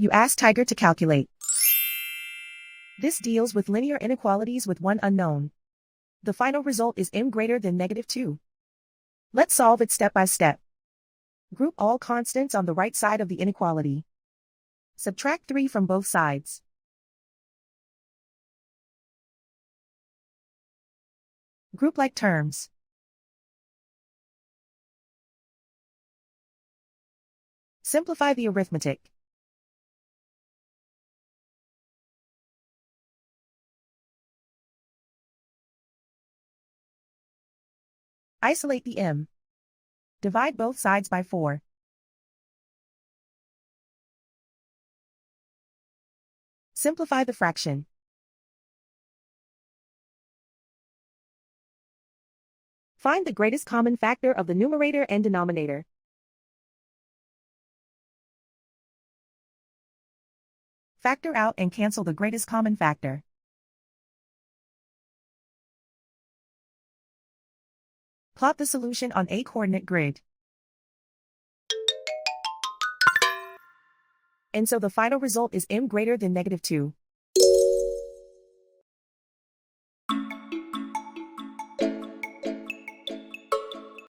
You ask Tiger to calculate. This deals with linear inequalities with one unknown. The final result is m greater than -2. Let's solve it step by step. Group all constants on the right side of the inequality. Subtract 3 from both sides. Group like terms. Simplify the arithmetic. Isolate the m. Divide both sides by 4. Simplify the fraction. Find the greatest common factor of the numerator and denominator. Factor out and cancel the greatest common factor. Plot the solution on a coordinate grid. And so the final result is m greater than -2.